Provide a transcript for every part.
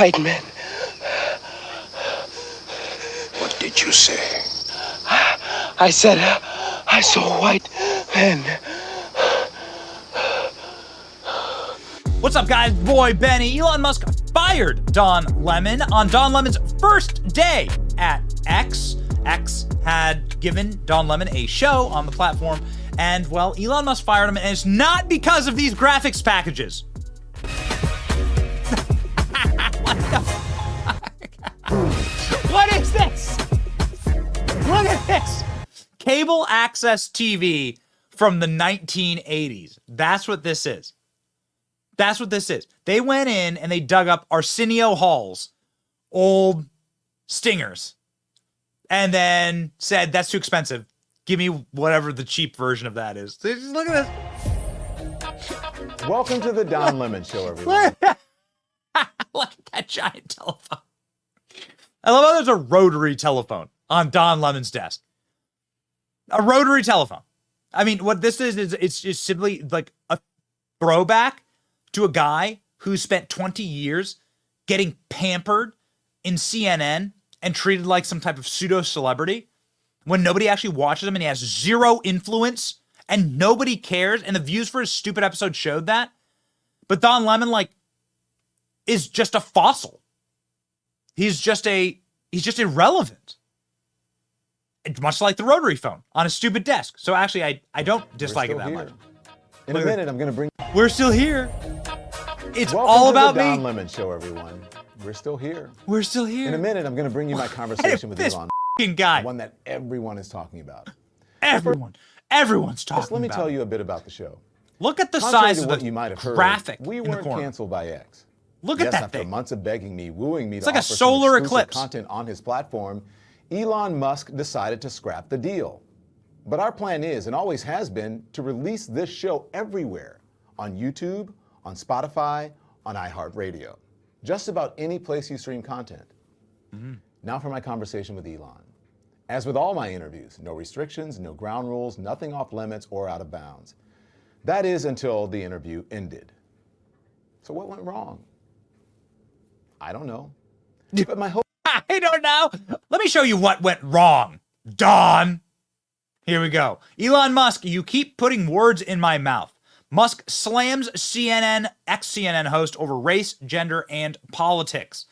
white men. What did you say? I said I saw white men. What's up, guys? Boy Benny. Elon Musk fired Don Lemon on Don Lemon's first day at X. X had given Don Lemon a show on the platform, and, well, Elon Musk fired him, and it's not because of these graphics packages. What the fuck? What is this? Look at this. Cable access TV from the 1980s. That's what this is. That's what this is. They went in and they dug up Arsenio Hall's old stingers and then said, that's too expensive. Give me whatever the cheap version of that is. Just look at this. Welcome to the Don Lemon Show, everyone. Look at that giant telephone. I love how there's a rotary telephone on Don Lemon's desk. A rotary telephone. I mean, what this is it's just simply like a throwback to a guy who spent 20 years getting pampered in CNN and treated like some type of pseudo-celebrity when nobody actually watches him and he has zero influence and nobody cares, and the views for his stupid episode showed that. But Don Lemon, like, is just a fossil. He's just irrelevant. It's much like the rotary phone on a stupid desk. So actually, I don't dislike it that much. In a minute, I'm going to bring... We're still here. It's Welcome all to about the me. Don Lemon Show, everyone. We're still here. We're still here. In a minute, I'm going to bring you my conversation with this Elon. Guy. One that everyone is talking about. Everyone's talking Just let me about tell it. you a bit about the show. Look at the Contrary size to of what the you might have heard, graphic we in the weren't corner. canceled by X. Look at that after thing. months of begging me, wooing me It's to like a offer some solar exclusive eclipse. content on his platform, Elon Musk decided to scrap the deal. But our plan is, and always has been, to release this show everywhere. On YouTube, on Spotify, on iHeartRadio. Just about any place you stream content. Now for my conversation with Elon. As with all my interviews, no restrictions, no ground rules, nothing off limits or out of bounds. That is until the interview ended. So what went wrong? I don't know. But my hope... I don't know. Let me show you what went wrong, Don. Here we go. Elon Musk, you keep putting words in my mouth. Musk slams CNN, ex-CNN host over race, gender, and politics.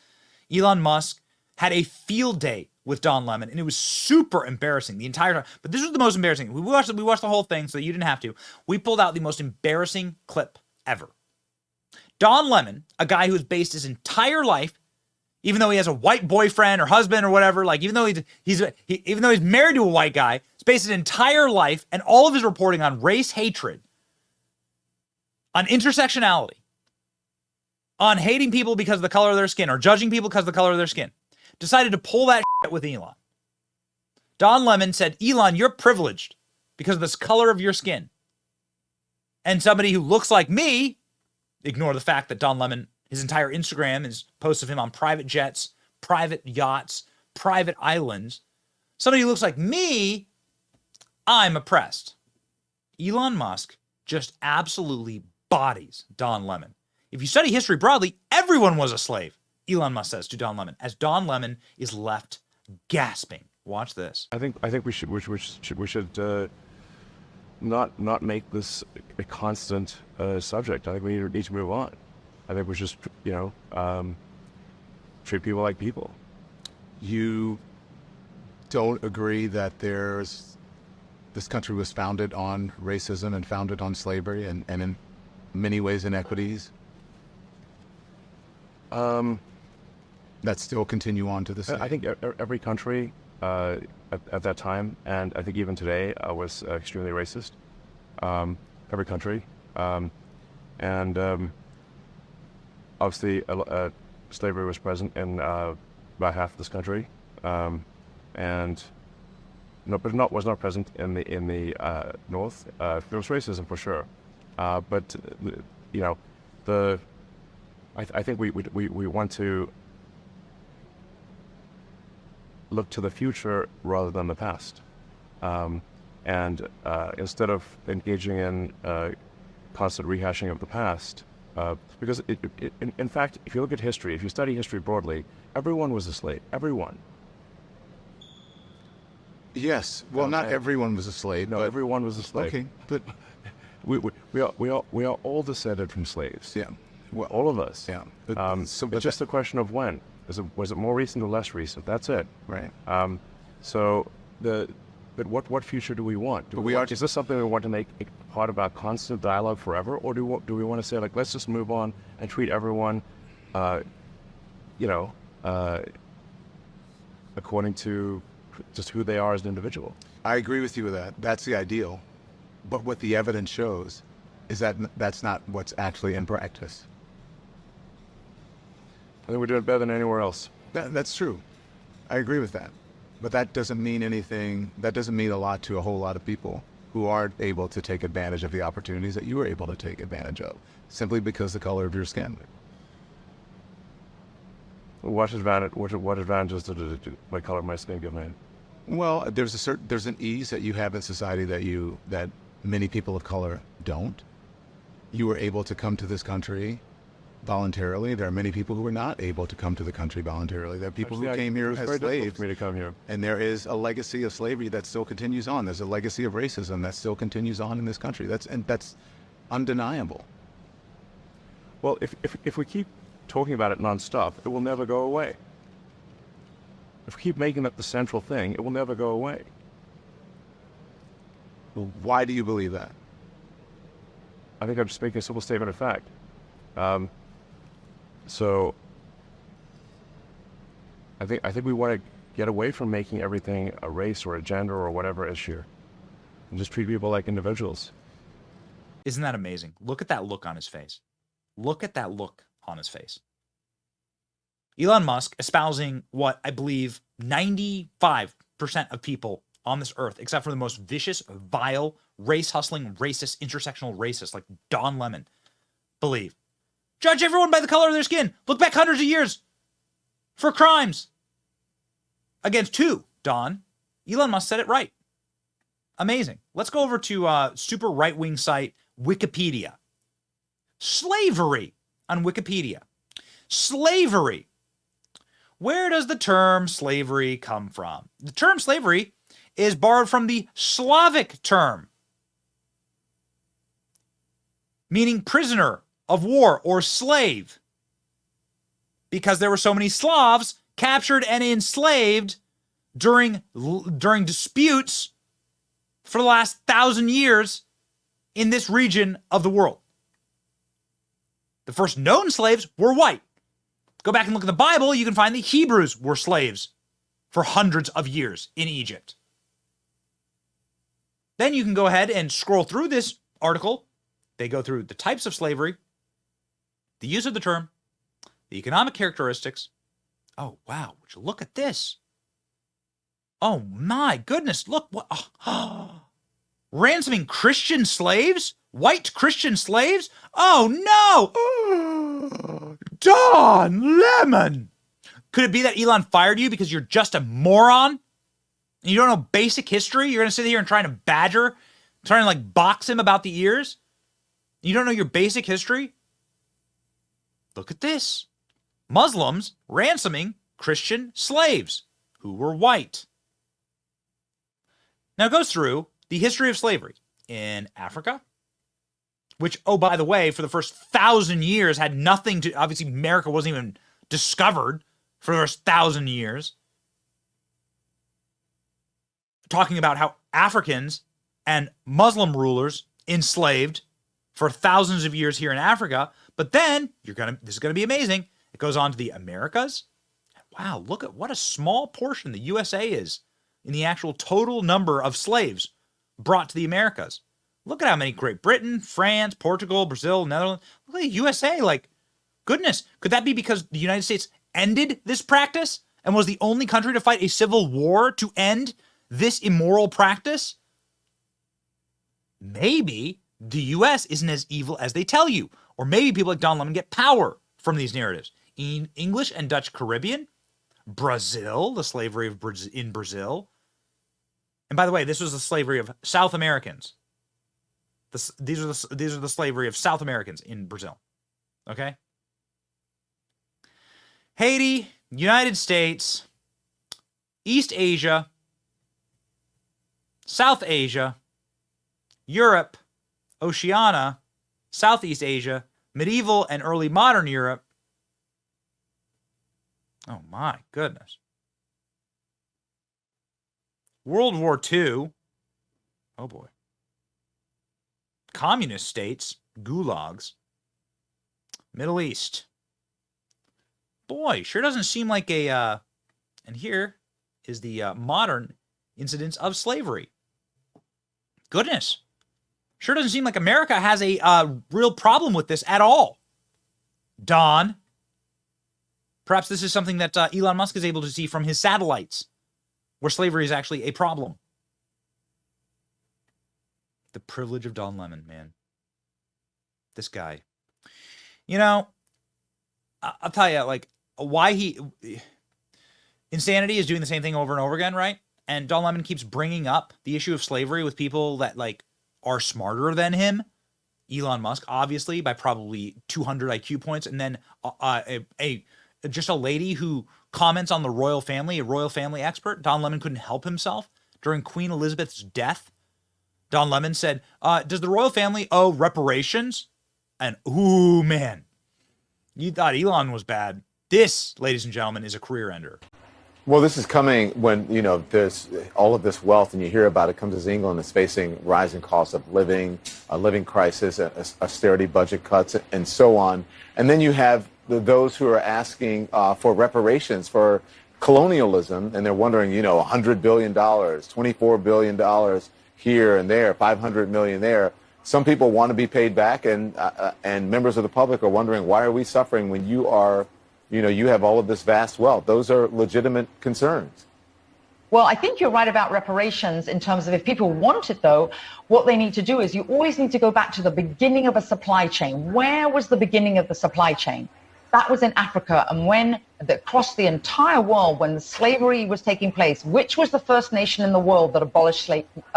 Elon Musk had a field day with Don Lemon, and it was super embarrassing the entire time. But this was the most embarrassing. We watched the whole thing so that you didn't have to. We pulled out the most embarrassing clip ever. Don Lemon, a guy who has based his entire life, even though he has a white boyfriend or husband or whatever, like even though he's married to a white guy, he's based his entire life and all of his reporting on race hatred, on intersectionality, on hating people because of the color of their skin or judging people because of the color of their skin, decided to pull that shit with Elon. Don Lemon said, Elon, you're privileged because of this color of your skin. And somebody who looks like me, ignore the fact that Don Lemon, his entire Instagram is posts of him on private jets, private yachts, private islands. Somebody who looks like me, I'm oppressed. Elon Musk just absolutely bodies Don Lemon. If you study history broadly, everyone was a slave, Elon Musk says to Don Lemon, as Don Lemon is left gasping. Watch this. I think we should not make this a constant subject. I think we need to move on. I think we should treat people like people. You don't agree that this country was founded on racism and founded on slavery and in many ways inequities that still continue on to this day? I think every country at that time, and I think even today, was extremely racist. Every country. Obviously, slavery was present in about half of this country, but was not present in the north. There was racism for sure, but I think we want to look to the future rather than the past, and instead of engaging in constant rehashing of the past, Because in fact, if you look at history, if you study history broadly, everyone was a slave. Everyone. Yes. Well, not Okay. everyone was a slave. No, but, everyone was a slave. Okay, but We are all descended from slaves. yeah. Well, All of us. yeah. It's just a question of when. Was it more recent or less recent? That's it. right. But what future do we want? But we are- Is this something we want to make a part of our constant dialogue forever, or do we want to say, like, let's just move on and treat everyone, according to just who they are as an individual? I agree with you with that. That's the ideal. But what the evidence shows is that that's not what's actually in practice. I think we're doing better than anywhere else. That's true. I agree with that. But that doesn't mean anything. That doesn't mean a lot to a whole lot of people who aren't able to take advantage of the opportunities that you were able to take advantage of, simply because the color of your skin. What advantages did my color of my skin give me? Well, there's an ease that you have in society that many people of color don't. You were able to come to this country voluntarily. There are many people who were not able to come to the country voluntarily. There are people who came here It was as very difficult slaves. for me to come here. And there is a legacy of slavery that still continues on. There's a legacy of racism that still continues on in this country. That's undeniable. Well, if we keep talking about it nonstop, it will never go away. If we keep making that the central thing, it will never go away. Why do you believe that? I think I'm just making a simple statement of fact. So I think we want to get away from making everything a race or a gender or whatever issue, and just treat people like individuals. Isn't that amazing? Look at that look on his face. Look at that look on his face. Elon Musk espousing what I believe 95% of people on this earth, except for the most vicious, vile, race-hustling, racist, intersectional racists like Don Lemon, believe. Judge everyone by the color of their skin. Look back hundreds of years for crimes. Against who, Don? Elon Musk said it right. Amazing. Let's go over to super right-wing site Wikipedia. Slavery on Wikipedia. Slavery. Where does the term slavery come from? The term slavery is borrowed from the Slavic term, meaning prisoner of war or slave, because there were so many Slavs captured and enslaved during disputes for the last 1,000 years in this region of the world. The first known slaves were white. Go back and look at the Bible, you can find the Hebrews were slaves for hundreds of years in Egypt. Then you can go ahead and scroll through this article. They go through the types of slavery, the use of the term, the economic characteristics. Oh, wow. Would you look at this? Oh, my goodness. Look. What? Ransoming Christian slaves? White Christian slaves? Oh, no. Don Lemon. Could it be that Elon fired you because you're just a moron? And you don't know basic history? You're going to sit here and try to badger, trying to like box him about the ears? You don't know your basic history? Look at this. Muslims ransoming Christian slaves who were white. Now it goes through the history of slavery in Africa, which, oh, by the way, for the first 1,000 years had nothing to, obviously America wasn't even discovered for the first 1,000 years. Talking about how Africans and Muslim rulers enslaved for thousands of years here in Africa. But then this is gonna be amazing. It goes on to the Americas. Wow, look at what a small portion the USA is in the actual total number of slaves brought to the Americas. Look at how many: Great Britain, France, Portugal, Brazil, Netherlands. Look at the USA. Like, goodness, could that be because the United States ended this practice and was the only country to fight a civil war to end this immoral practice? Maybe the US isn't as evil as they tell you. Or maybe people like Don Lemon get power from these narratives. In English and Dutch Caribbean, Brazil, the slavery of in Brazil. And by the way, this was the slavery of South Americans. These are the slavery of South Americans in Brazil. Okay? Haiti, United States, East Asia, South Asia, Europe, Oceania, Southeast Asia, medieval and early modern Europe. Oh my goodness. World War II. Oh boy. Communist states, gulags. Middle East. Boy, sure doesn't seem like a, and here is the modern incidence of slavery. Goodness. Sure doesn't seem like America has a real problem with this at all. Don. Perhaps this is something that Elon Musk is able to see from his satellites, where slavery is actually a problem. The privilege of Don Lemon, man. This guy. You know, I'll tell you, like, why insanity is doing the same thing over and over again, right? And Don Lemon keeps bringing up the issue of slavery with people that, like, are smarter than him. Elon Musk, obviously, by probably 200 IQ points. And then just a lady who comments on the royal family, a royal family expert. Don Lemon couldn't help himself. During Queen Elizabeth's death, Don Lemon said, does the royal family owe reparations? And, ooh, man, you thought Elon was bad. This, ladies and gentlemen, is a career ender. Well, this is coming when, you know, there's all of this wealth and you hear about it comes as England is facing rising costs of living, a living crisis, austerity budget cuts, and so on. And then you have those who are asking for reparations for colonialism, and they're wondering, you know, $100 billion, $24 billion here and there, $500 million there. Some people want to be paid back, and members of the public are wondering, why are we suffering when you are, you know, you have all of this vast wealth? Those are legitimate concerns. Well, I think you're right about reparations in terms of if people want it, though, what they need to do is you always need to go back to the beginning of a supply chain. Where was the beginning of the supply chain? That was in Africa. And when across the entire world, when the slavery was taking place, which was the first nation in the world that abolished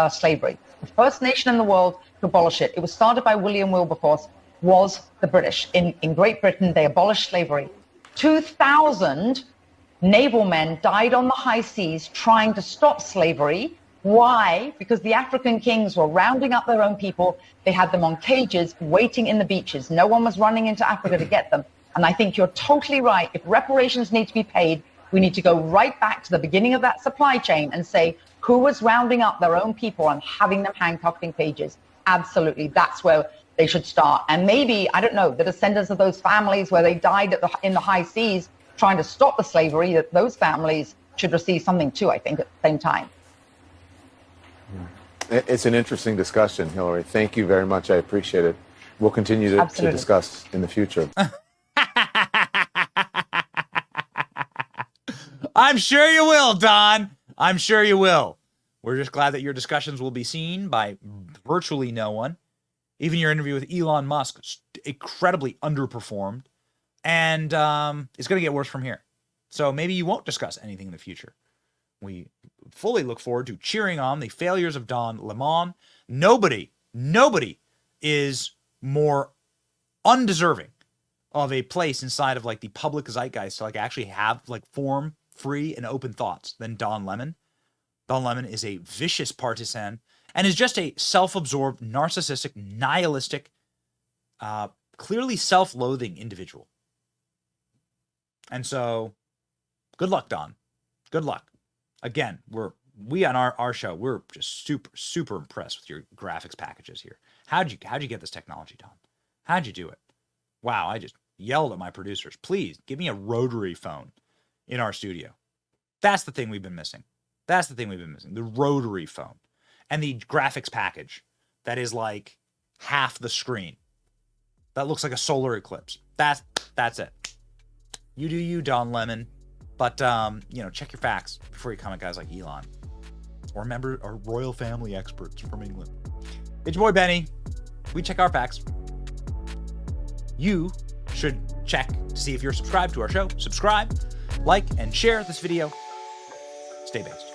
slavery? The first nation in the world to abolish it. It was started by William Wilberforce, was the British. In Great Britain, they abolished slavery. 2,000 naval men died on the high seas trying to stop slavery. Why? Because the African kings were rounding up their own people. They had them on cages waiting in the beaches. No one was running into Africa to get them. And I think you're totally right. If reparations need to be paid, we need to go right back to the beginning of that supply chain and say, who was rounding up their own people and having them handcuffed in cages? Absolutely. That's where they should start. And maybe, I don't know, the descendants of those families where they died in the high seas trying to stop the slavery, that those families should receive something too, I think, at the same time. It's an interesting discussion, Hillary. Thank you very much. I appreciate it. We'll continue to discuss in the future. I'm sure you will, Don. I'm sure you will. We're just glad that your discussions will be seen by virtually no one. Even your interview with Elon Musk, incredibly underperformed. And it's going to get worse from here. So maybe you won't discuss anything in the future. We fully look forward to cheering on the failures of Don Lemon. Nobody is more undeserving of a place inside of like the public zeitgeist to like actually have like form, free, and open thoughts than Don Lemon. Don Lemon is a vicious partisan and is just a self-absorbed, narcissistic, nihilistic, clearly self-loathing individual. And so, good luck, Don. Good luck. Again, we on our show, we're just super impressed with your graphics packages here. How'd you get this technology, Don? How'd you do it? Wow, I just yelled at my producers. Please give me a rotary phone in our studio. That's the thing we've been missing. The rotary phone. And the graphics package that is like half the screen. That looks like a solar eclipse. That's it. You do you, Don Lemon. But, check your facts before you come at guys like Elon. Or remember our royal family experts from England. It's your boy, Benny. We check our facts. You should check to see if you're subscribed to our show. Subscribe, like, and share this video. Stay based.